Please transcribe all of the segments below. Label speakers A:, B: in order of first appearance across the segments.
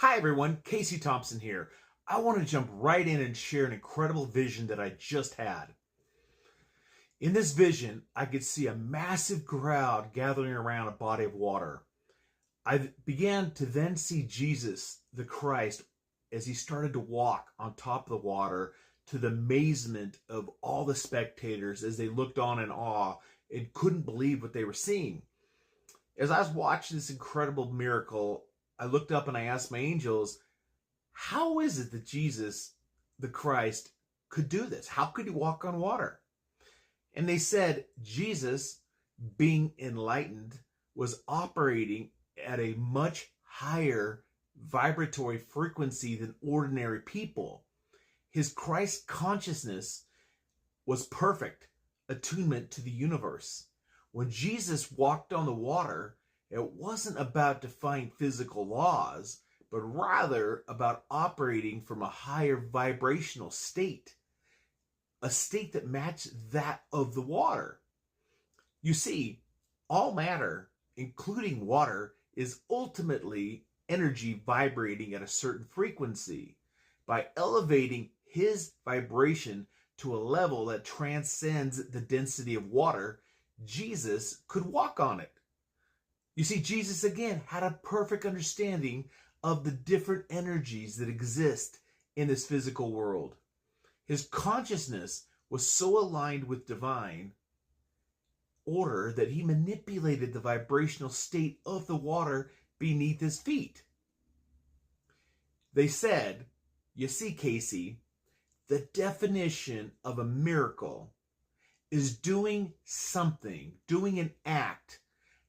A: Hi everyone, Kasey Thompson here. I want to jump right in and share an incredible vision that I just had. In this vision, I could see a massive crowd gathering around a body of water. I began to then see Jesus, the Christ, as he started to walk on top of the water, to the amazement of all the spectators as they looked on in awe and couldn't believe what they were seeing. As I was watching this incredible miracle, I looked up and I asked my angels, how is it that Jesus, the Christ, could do this? How could he walk on water? And they said Jesus, being enlightened, was operating at a much higher vibratory frequency than ordinary people. His Christ consciousness was perfect attunement to the universe. When Jesus walked on the water, it wasn't about defying physical laws, but rather about operating from a higher vibrational state, a state that matched that of the water. You see, all matter, including water, is ultimately energy vibrating at a certain frequency. By elevating his vibration to a level that transcends the density of water, Jesus could walk on it. You see, Jesus again had a perfect understanding of the different energies that exist in this physical world. His consciousness was so aligned with divine order that he manipulated the vibrational state of the water beneath his feet. They said, you see, Kasey, the definition of a miracle is doing something, doing an act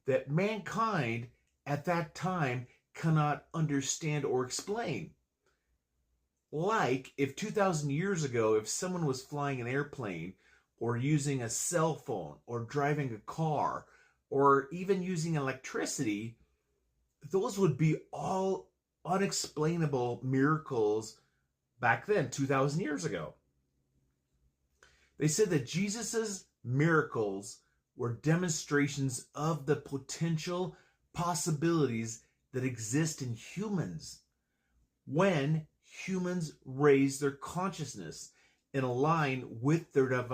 A: that mankind at that time cannot understand or explain. Like if 2,000 years ago, if someone was flying an airplane or using a cell phone or driving a car or even using electricity, those would be all unexplainable miracles back then, 2,000 years ago. They said that Jesus's miracles were demonstrations of the potential possibilities that exist in humans when humans raise their consciousness and align with their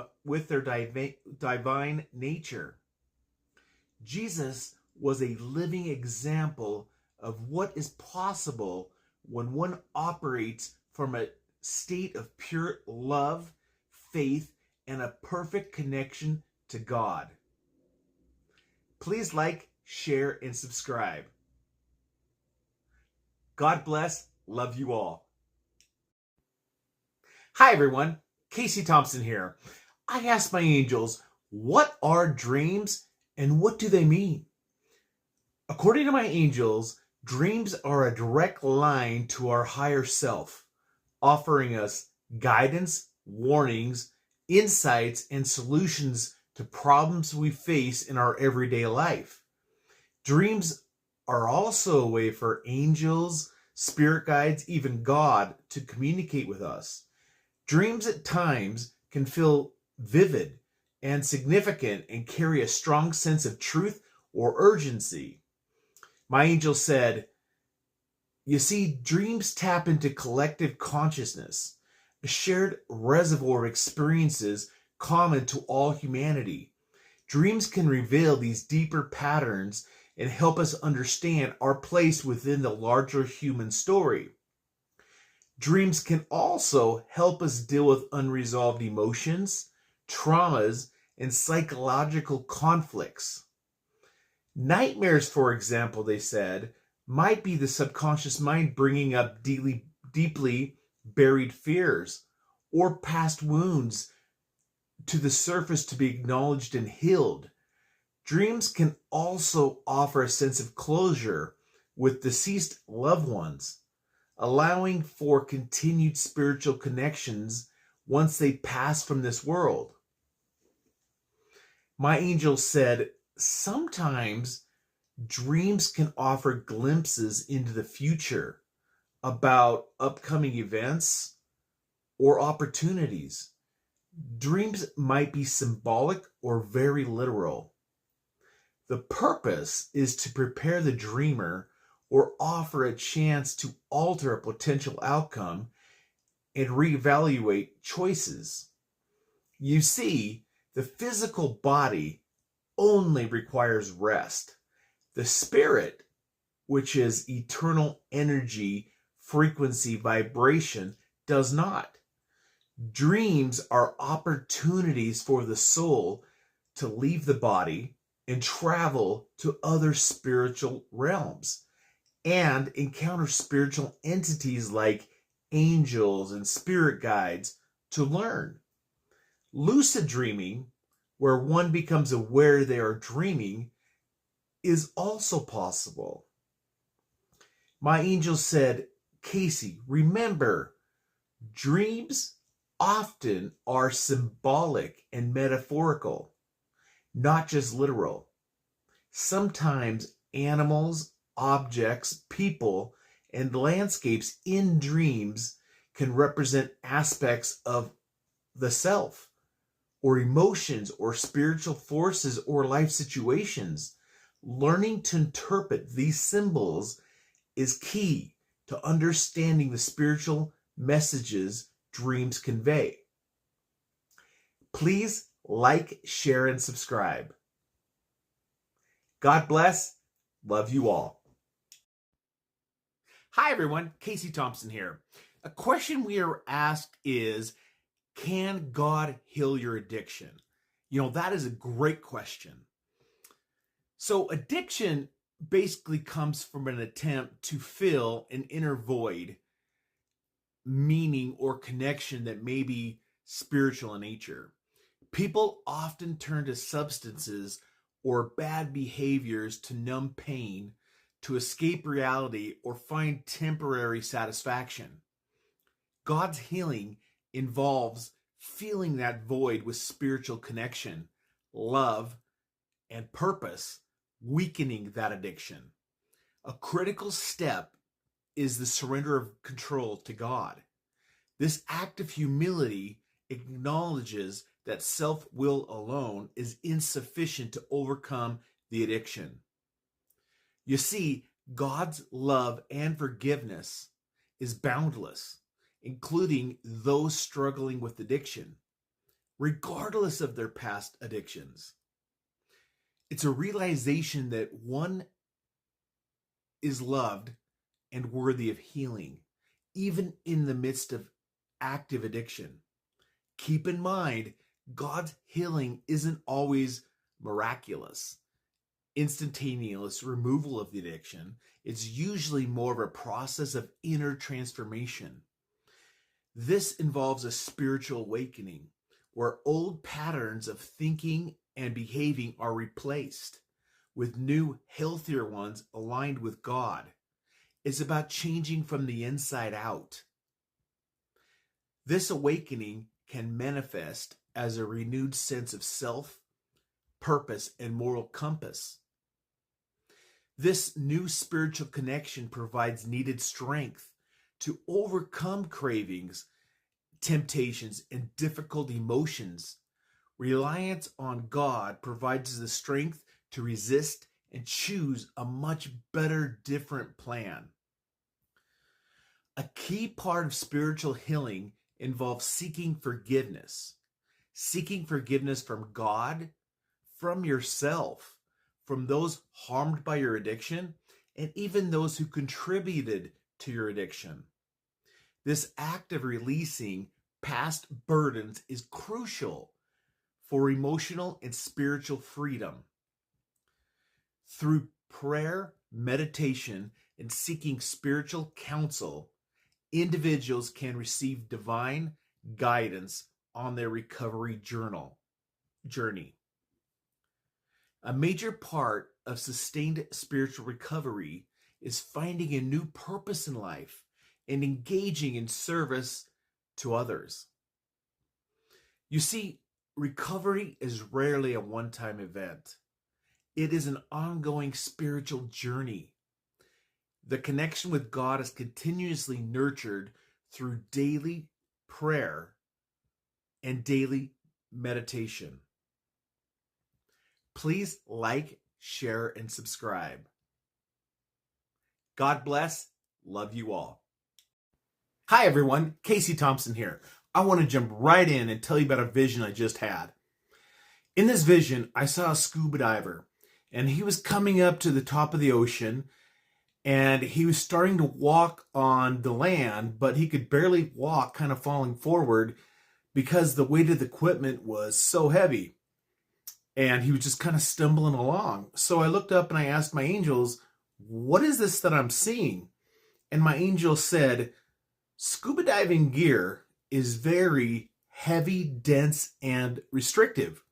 A: divine nature. Jesus was a living example of what is possible when one operates from a state of pure love, faith, and a perfect connection to God. Please like, share, and subscribe. God bless. Love you all. Hi, everyone. Kasey Thompson here. I asked my angels, what are dreams and what do they mean? According to my angels, dreams are a direct line to our higher self, offering us guidance, warnings, insights, and solutions to problems we face in our everyday life. Dreams are also a way for angels, spirit guides, even God to communicate with us. Dreams at times can feel vivid and significant and carry a strong sense of truth or urgency. My angel said, you see, dreams tap into collective consciousness, a shared reservoir of experiences common to all humanity. Dreams can reveal these deeper patterns and help us understand our place within the larger human story. Dreams can also help us deal with unresolved emotions, traumas, and psychological conflicts. Nightmares, for example, they said, might be the subconscious mind bringing up deeply buried fears or past wounds to the surface to be acknowledged and healed. Dreams can also offer a sense of closure with deceased loved ones, allowing for continued spiritual connections once they pass from this world. My angel said, sometimes dreams can offer glimpses into the future about upcoming events or opportunities. Dreams might be symbolic or very literal. The purpose is to prepare the dreamer or offer a chance to alter a potential outcome and reevaluate choices. You see, the physical body only requires rest. The spirit, which is eternal energy, frequency, vibration, does not. Dreams are opportunities for the soul to leave the body and travel to other spiritual realms and encounter spiritual entities like angels and spirit guides to learn. Lucid dreaming, where one becomes aware they are dreaming, is also possible. My angel said, Kasey, remember, dreams often are symbolic and metaphorical, not just literal. Sometimes animals, objects, people, and landscapes in dreams can represent aspects of the self, or emotions, or spiritual forces, or life situations. Learning to interpret these symbols is key to understanding the spiritual messages dreams convey. Please like, share, and subscribe. God bless. Love you all. Hi, everyone. Kasey Thompson here. A question we are asked is, can God heal your addiction? That is a great question. So addiction basically comes from an attempt to fill an inner void, meaning or connection that may be spiritual in nature. People often turn to substances or bad behaviors to numb pain, to escape reality, or find temporary satisfaction. God's healing involves filling that void with spiritual connection, love, and purpose, weakening that addiction. A critical step is the surrender of control to God. This act of humility acknowledges that self-will alone is insufficient to overcome the addiction. You see, God's love and forgiveness is boundless, including those struggling with addiction, regardless of their past addictions. It's a realization that one is loved and worthy of healing, even in the midst of active addiction. Keep in mind, God's healing isn't always miraculous, instantaneous removal of the addiction. It's usually more of a process of inner transformation. This involves a spiritual awakening, where old patterns of thinking and behaving are replaced with new, healthier ones aligned with God. It's about changing from the inside out. This awakening can manifest as a renewed sense of self, purpose, and moral compass. This new spiritual connection provides needed strength to overcome cravings, temptations, and difficult emotions. Reliance on God provides the strength to resist and choose a much better, different plan. A key part of spiritual healing involves seeking forgiveness. Seeking forgiveness from God, from yourself, from those harmed by your addiction, and even those who contributed to your addiction. This act of releasing past burdens is crucial for emotional and spiritual freedom. Through prayer, meditation, and seeking spiritual counsel, individuals can receive divine guidance on their recovery journey. A major part of sustained spiritual recovery is finding a new purpose in life and engaging in service to others. You see, recovery is rarely a one-time event. It is an ongoing spiritual journey. The connection with God is continuously nurtured through daily prayer and daily meditation. Please like, share, and subscribe. God bless. Love you all. Hi, everyone. Kasey Thompson here. I want to jump right in and tell you about a vision I just had. In this vision, I saw a scuba diver, and he was coming up to the top of the ocean, and he was starting to walk on the land, but he could barely walk, kind of falling forward because the weight of the equipment was so heavy. And he was just kind of stumbling along. So I looked up and I asked my angels, what is this that I'm seeing? And my angel said, scuba diving gear is very heavy, dense, and restrictive.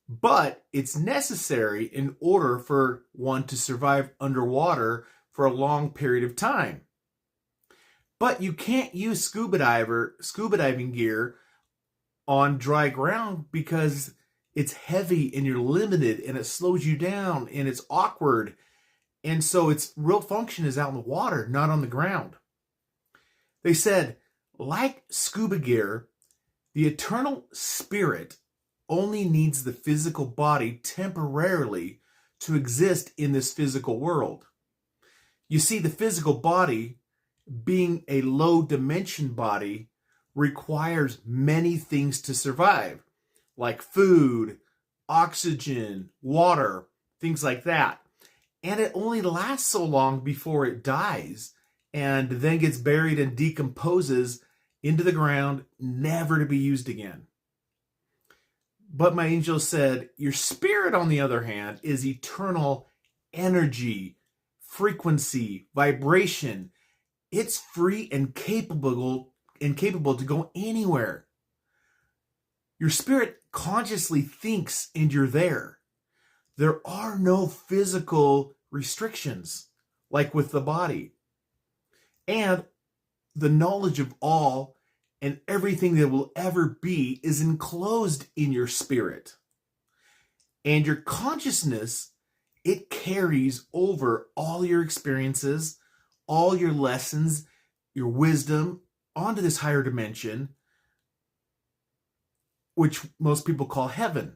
A: But it's necessary in order for one to survive underwater for a long period of time. But you can't use scuba diving gear on dry ground because it's heavy and you're limited and it slows you down and it's awkward. And so its real function is out in the water, not on the ground. They said, like scuba gear, the eternal spirit only needs the physical body temporarily to exist in this physical world. You see, the physical body, being a low dimension body, requires many things to survive, like food, oxygen, water, things like that. And it only lasts so long before it dies and then gets buried and decomposes into the ground, never to be used again. But my angel said, your spirit, on the other hand, is eternal energy, frequency, vibration. It's free and capable to go anywhere. Your spirit consciously thinks and you're there. There are no physical restrictions like with the body. And the knowledge of all and everything that will ever be is enclosed in your spirit. And your consciousness, it carries over all your experiences, all your lessons, your wisdom onto this higher dimension, which most people call heaven.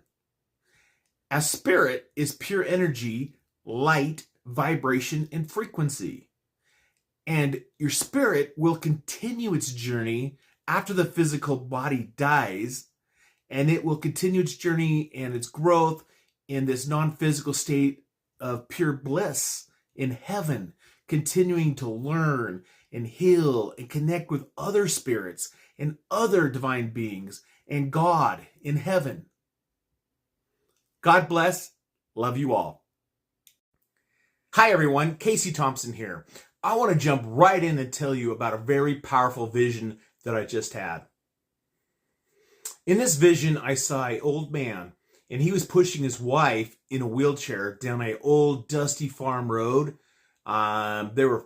A: As spirit is pure energy, light, vibration, and frequency. And your spirit will continue its journey after the physical body dies, and it will continue its journey and its growth in this non-physical state of pure bliss in heaven, continuing to learn and heal and connect with other spirits and other divine beings and God in heaven. God bless. Love you all. Hi, everyone. Kasey Thompson here. I want to jump right in and tell you about a very powerful vision that I just had. In this vision, I saw an old man, and he was pushing his wife in a wheelchair down an old dusty farm road. There were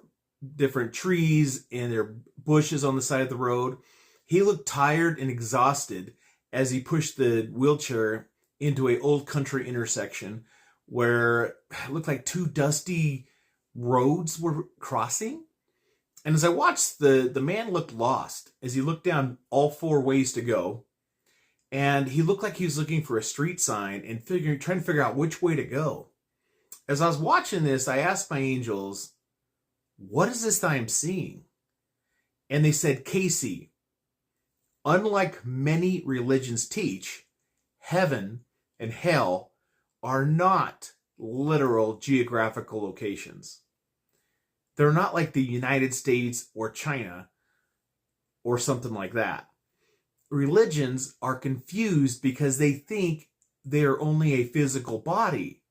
A: different trees and there were bushes on the side of the road. He looked tired and exhausted as he pushed the wheelchair into an old country intersection where it looked like two dusty roads were crossing. And as I watched, the man looked lost as he looked down all four ways to go. And he looked like he was looking for a street sign and trying to figure out which way to go. As I was watching this, I asked my angels, what is this that I'm seeing? And they said, Kasey, unlike many religions teach, heaven and hell are not literal geographical locations. They're not like the United States or China or something like that. Religions are confused because they think they are only a physical body,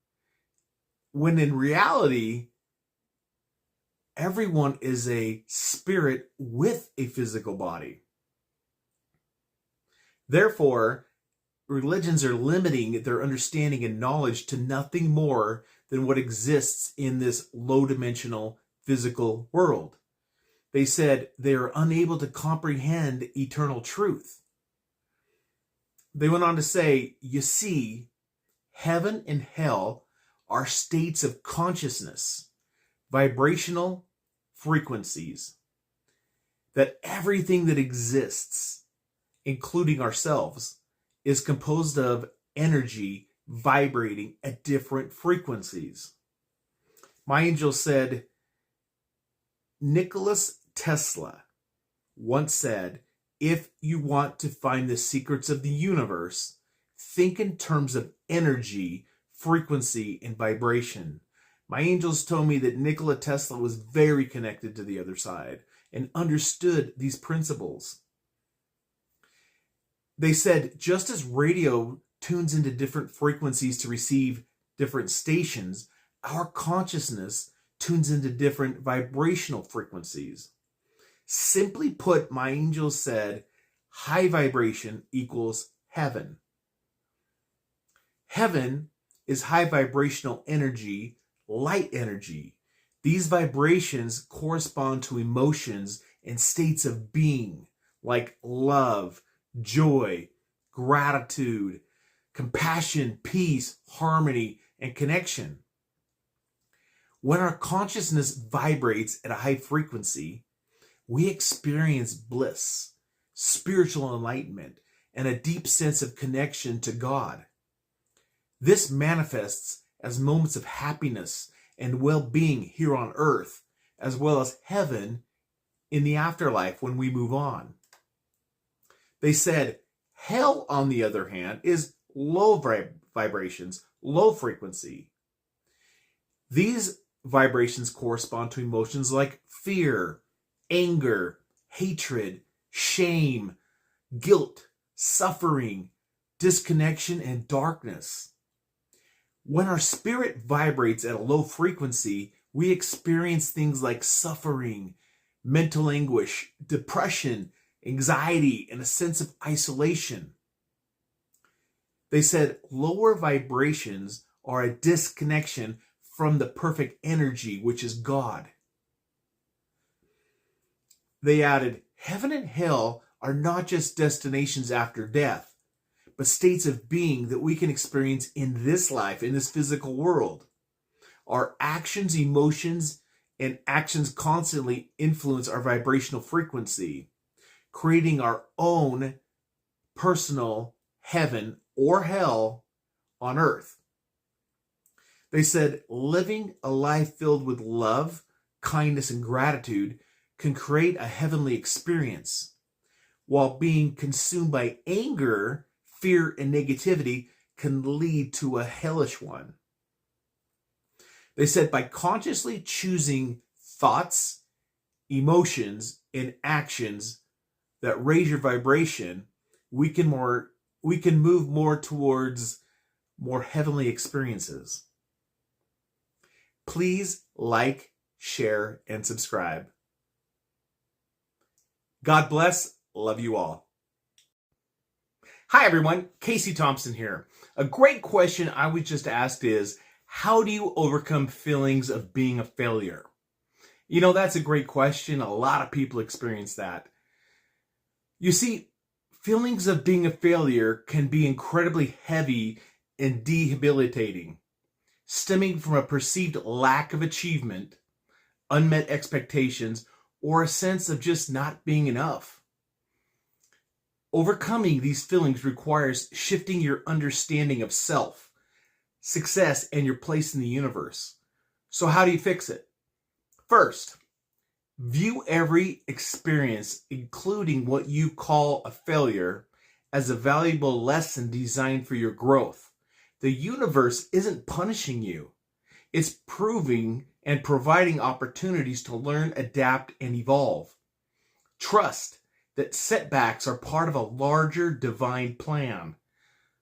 A: when in reality, everyone is a spirit with a physical body. Therefore, religions are limiting their understanding and knowledge to nothing more than what exists in this low-dimensional physical world. They said they are unable to comprehend eternal truth. They went on to say, you see, heaven and hell are states of consciousness, vibrational frequencies, that everything that exists, including ourselves, is composed of energy vibrating at different frequencies. My angel said, Nikola Tesla once said, if you want to find the secrets of the universe, think in terms of energy, frequency, and vibration. My angels told me that Nikola Tesla was very connected to the other side and understood these principles. They said, just as radio tunes into different frequencies to receive different stations, our consciousness tunes into different vibrational frequencies. Simply put, my angels said, high vibration equals heaven. Heaven is high vibrational energy, light energy. These vibrations correspond to emotions and states of being like love, joy, gratitude, compassion, peace, harmony, and connection. When our consciousness vibrates at a high frequency, we experience bliss, spiritual enlightenment, and a deep sense of connection to God. This manifests as moments of happiness and well-being here on earth, as well as heaven in the afterlife when we move on. They said, hell, on the other hand, is low vibrations, low frequency. These vibrations correspond to emotions like fear, anger, hatred, shame, guilt, suffering, disconnection, and darkness. When our spirit vibrates at a low frequency, we experience things like suffering, mental anguish, depression, anxiety, and a sense of isolation. They said lower vibrations are a disconnection from the perfect energy, which is God. They added, heaven and hell are not just destinations after death, but states of being that we can experience in this life, in this physical world. Our actions, emotions, and actions constantly influence our vibrational frequency, creating our own personal heaven or hell on earth. They said living a life filled with love, kindness, and gratitude can create a heavenly experience, while being consumed by anger, fear, and negativity can lead to a hellish one. They said by consciously choosing thoughts, emotions, and actions that raise your vibration, we can move more towards more heavenly experiences. Please like, share, and subscribe. God bless. Love you all. Hi, everyone. Kasey Thompson here. A great question I was just asked is, how do you overcome feelings of being a failure? You know, that's a great question. A lot of people experience that. You see, feelings of being a failure can be incredibly heavy and debilitating, stemming from a perceived lack of achievement, unmet expectations, or a sense of just not being enough. Overcoming these feelings requires shifting your understanding of self, success, and your place in the universe. So how do you fix it? First, view every experience, including what you call a failure, as a valuable lesson designed for your growth. The universe isn't punishing you. It's proving and providing opportunities to learn, adapt, and evolve. Trust that setbacks are part of a larger divine plan.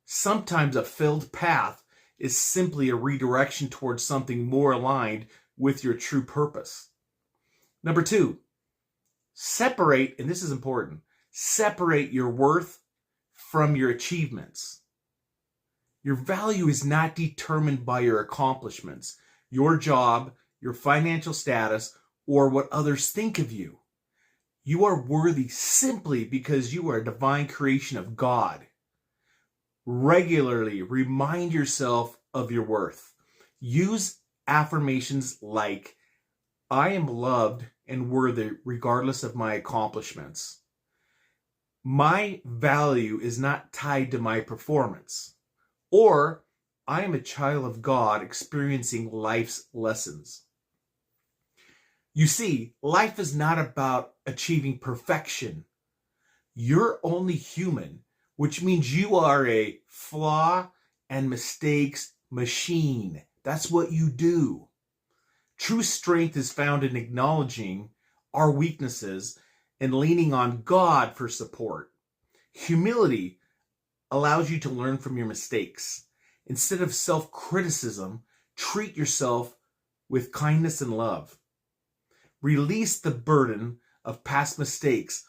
A: Sometimes a failed path is simply a redirection towards something more aligned with your true purpose. Number two, separate, and this is important, separate your worth from your achievements. Your value is not determined by your accomplishments, your job, your financial status, or what others think of you. You are worthy simply because you are a divine creation of God. Regularly remind yourself of your worth. Use affirmations like, I am loved and worthy regardless of my accomplishments. My value is not tied to my performance. Or, I am a child of God experiencing life's lessons. You see, life is not about achieving perfection. You're only human, which means you are a flaw and mistakes machine. That's what you do. True strength is found in acknowledging our weaknesses and leaning on God for support. Humility allows you to learn from your mistakes. Instead of self-criticism, treat yourself with kindness and love. Release the burden of past mistakes.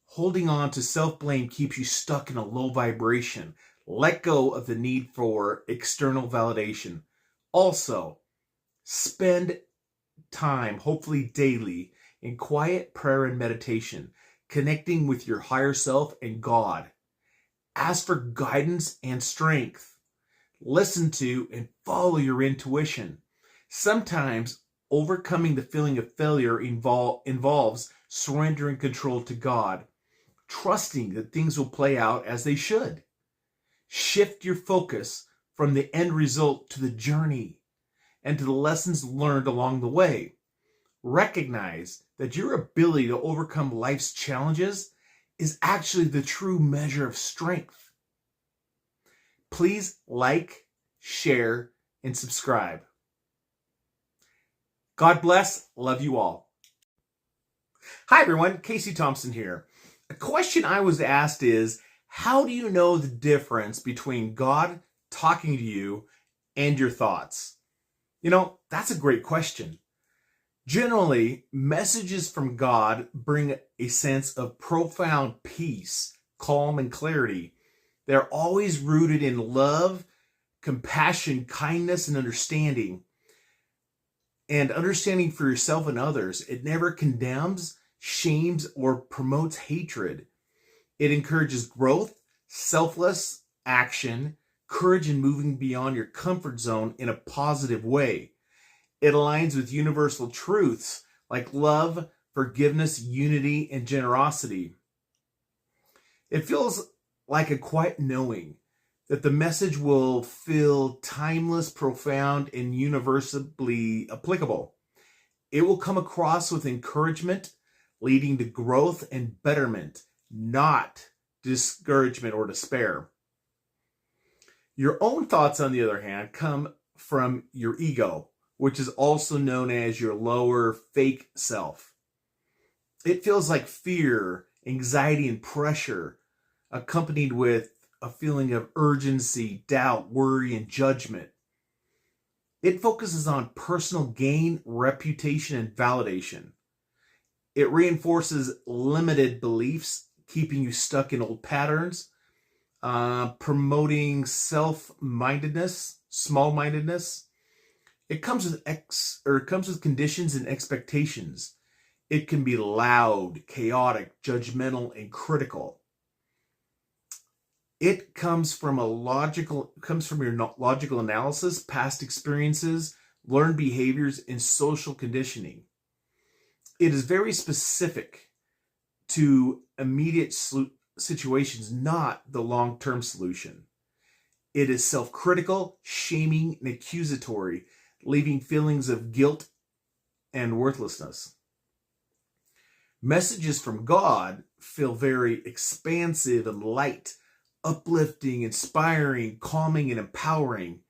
A: Holding on to self-blame keeps you stuck in a low vibration. Let go of the need for external validation. Also, spend time, hopefully daily, in quiet prayer and meditation, connecting with your higher self and God. Ask for guidance and strength. Listen to and follow your intuition. Sometimes overcoming the feeling of failure involves surrendering control to God, trusting that things will play out as they should. Shift your focus from the end result to the journey and to the lessons learned along the way. Recognize that your ability to overcome life's challenges is actually the true measure of strength. Please like, share, and subscribe. God bless. Love you all. Hi everyone, Kasey Thompson here. A question I was asked is, how do you know the difference between God talking to you and your thoughts? That's a great question. Generally, messages from God bring a sense of profound peace, calm, and clarity. They're always rooted in love, compassion, kindness, and understanding. And understanding for yourself and others. It never condemns, shames, or promotes hatred. It encourages growth, selfless action, courage, and moving beyond your comfort zone in a positive way. It aligns with universal truths like love, forgiveness, unity, and generosity. It feels like a quiet knowing that the message will feel timeless, profound, and universally applicable. It will come across with encouragement, leading to growth and betterment, not discouragement or despair. Your own thoughts, on the other hand, come from your ego, which is also known as your lower fake self. It feels like fear, anxiety, and pressure, accompanied with a feeling of urgency, doubt, worry, and judgment. It focuses on personal gain, reputation, and validation. It reinforces limited beliefs, keeping you stuck in old patterns, promoting self-mindedness, small-mindedness. It comes with conditions and expectations. It can be loud, chaotic, judgmental, and critical. It comes from your logical analysis, past experiences, learned behaviors, and social conditioning. It is very specific to immediate situations, not the long-term solution. It is self-critical, shaming, and accusatory, leaving feelings of guilt and worthlessness. Messages from God feel very expansive and light, uplifting, inspiring, calming, and empowering.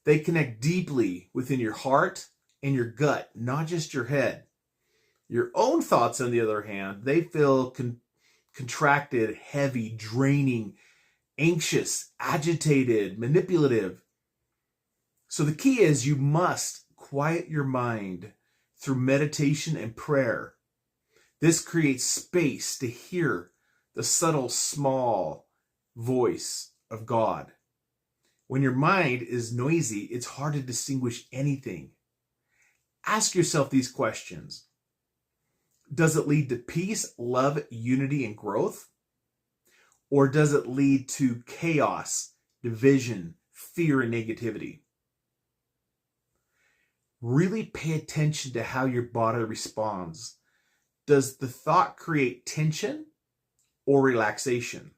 A: They connect deeply within your heart and your gut, not just your head. Your own thoughts, on the other hand, they feel contracted, heavy, draining, anxious, agitated, manipulative. So the key is you must quiet your mind through meditation and prayer. This creates space to hear the subtle, small voice of God. When your mind is noisy, it's hard to distinguish anything. Ask yourself these questions. Does it lead to peace, love, unity, and growth? Or does it lead to chaos, division, fear, and negativity? Really pay attention to how your body responds. Does the thought create tension or relaxation?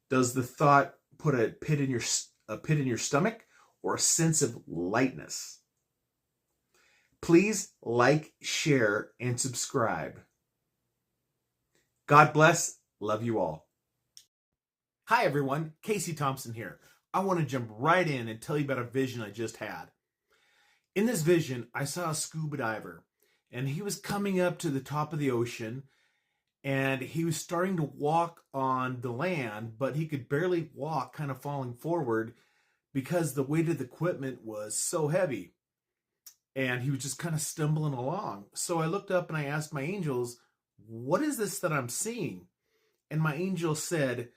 A: Does the thought put a pit in your stomach or a sense of lightness? Please like, share, and subscribe. God bless. Love you all. Hi, everyone. Kasey Thompson here. I want to jump right in and tell you about a vision I just had. In this vision, I saw a scuba diver, and he was coming up to the top of the ocean, and he was starting to walk on the land, but he could barely walk, kind of falling forward because the weight of the equipment was so heavy. And he was just kind of stumbling along. So I looked up and I asked my angels, what is this that I'm seeing? And my angel said,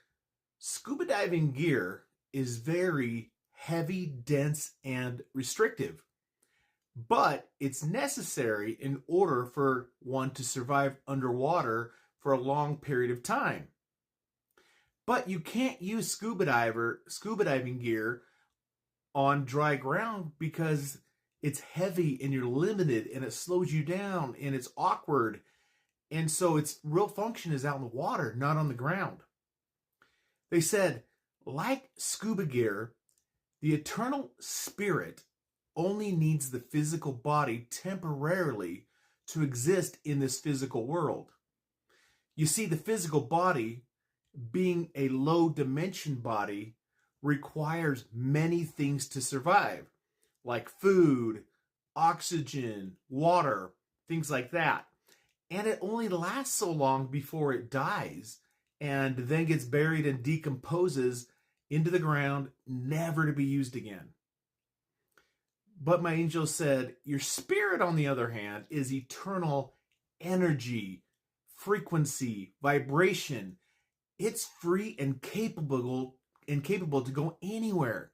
A: scuba diving gear is very heavy, dense, and restrictive. But it's necessary in order for one to survive underwater for a long period of time. But you can't use scuba diving gear on dry ground because it's heavy and you're limited and it slows you down and it's awkward. And so its real function is out in the water, not on the ground. They said, like scuba gear, the eternal spirit only needs the physical body temporarily to exist in this physical world. You see, the physical body, being a low dimension body, requires many things to survive, like food, oxygen, water, things like that. And it only lasts so long before it dies and then gets buried and decomposes into the ground, never to be used again. But my angel said, your spirit, on the other hand, is eternal energy, frequency, vibration. It's free and capable to go anywhere.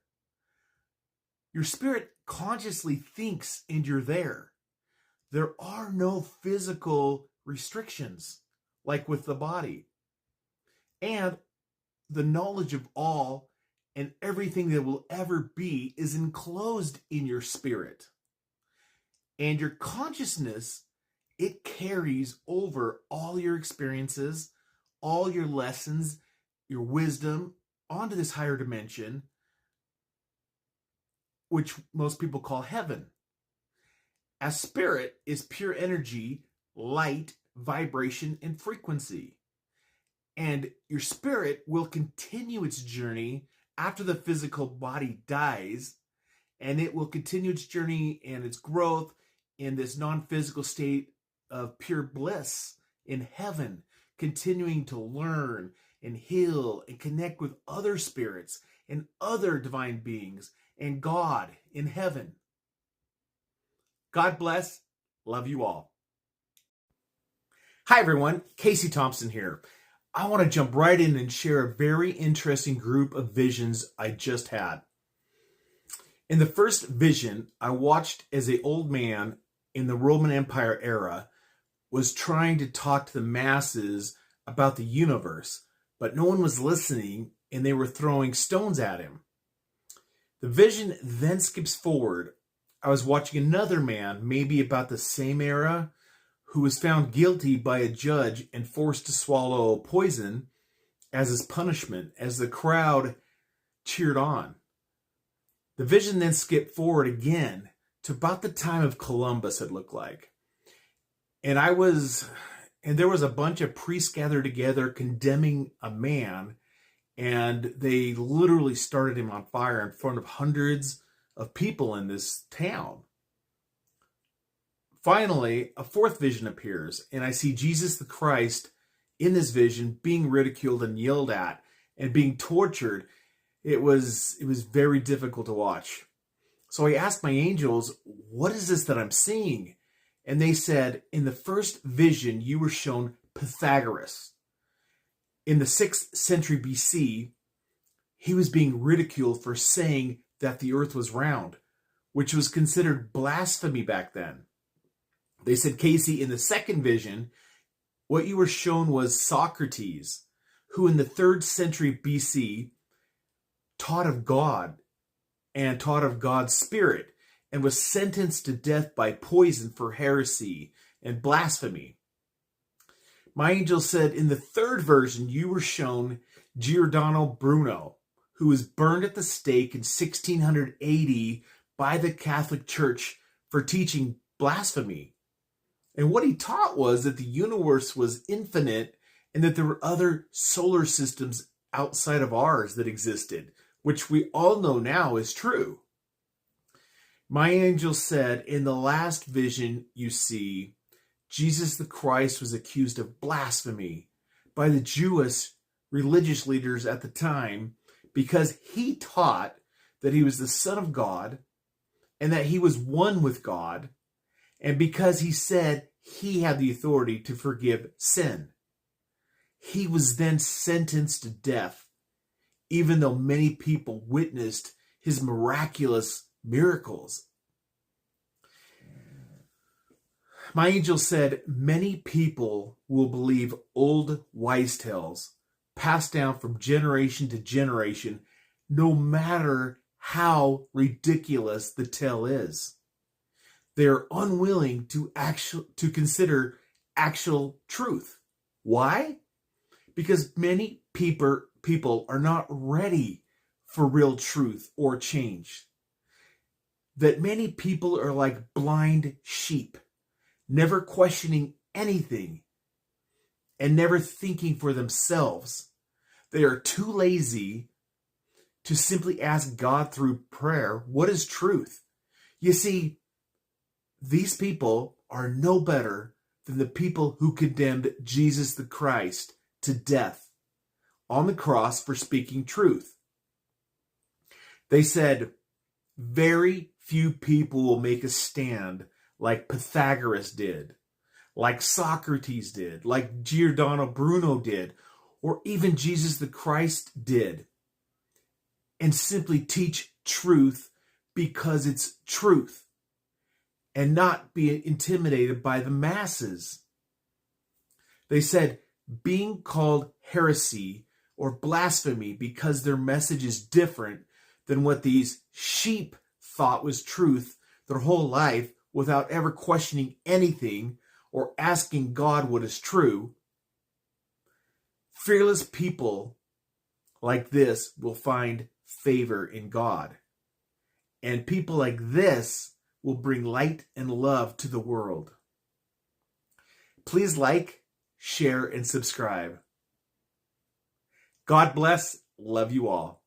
A: Your spirit consciously thinks and you're there. There are no physical restrictions like with the body. And the knowledge of all and everything that will ever be is enclosed in your spirit. And your consciousness, it carries over all your experiences, all your lessons, your wisdom onto this higher dimension, which most people call heaven. As spirit is pure energy, light, vibration, and frequency. And your spirit will continue its journey after the physical body dies, and it will continue its journey and its growth in this non-physical state of pure bliss in heaven, continuing to learn and heal and connect with other spirits and other divine beings and God in heaven. God bless. Love you all. Hi, everyone. Kasey Thompson here. I want to jump right in and share a very interesting group of visions I just had. In the first vision, I watched as an old man in the Roman Empire era was trying to talk to the masses about the universe, but no one was listening and they were throwing stones at him. The vision then skips forward. I was watching another man, maybe about the same era, who was found guilty by a judge and forced to swallow poison as his punishment, as the crowd cheered on. The vision then skipped forward again to about the time of Columbus, it looked like. And there was a bunch of priests gathered together condemning a man, and they literally started him on fire in front of hundreds of people in this town. Finally, a fourth vision appears, and I see Jesus the Christ in this vision being ridiculed and yelled at and being tortured. It was very difficult to watch. So I asked my angels, what is this that I'm seeing? And they said, in the first vision, you were shown Pythagoras. In the 6th century BC, he was being ridiculed for saying that the earth was round, which was considered blasphemy back then. They said, Kasey, in the second vision, what you were shown was Socrates, who in the 3rd century BC taught of God and taught of God's Spirit and was sentenced to death by poison for heresy and blasphemy. My angel said, in the third version, you were shown Giordano Bruno, who was burned at the stake in 1680 by the Catholic Church for teaching blasphemy. And what he taught was that the universe was infinite and that there were other solar systems outside of ours that existed, which we all know now is true. My angel said, in the last vision you see, Jesus the Christ was accused of blasphemy by the Jewish religious leaders at the time because he taught that he was the Son of God and that he was one with God, and because he said he had the authority to forgive sin. He was then sentenced to death, even though many people witnessed his miraculous miracles. My angel said, many people will believe old wise tales passed down from generation to generation, no matter how ridiculous the tale is. They are unwilling to consider actual truth. Why? Because many people are not ready for real truth or change. That many people are like blind sheep, never questioning anything and never thinking for themselves. They are too lazy to simply ask God through prayer, what is truth? You see, these people are no better than the people who condemned Jesus the Christ to death on the cross for speaking truth. They said, very few people will make a stand like Pythagoras did, like Socrates did, like Giordano Bruno did, or even Jesus the Christ did, and simply teach truth because it's truth, and not be intimidated by the masses. They said being called heresy or blasphemy because their message is different than what these sheep thought was truth their whole life without ever questioning anything or asking God what is true. Fearless people like this will find favor in God. And people like this will bring light and love to the world. Please like, share, and subscribe. God bless. Love you all.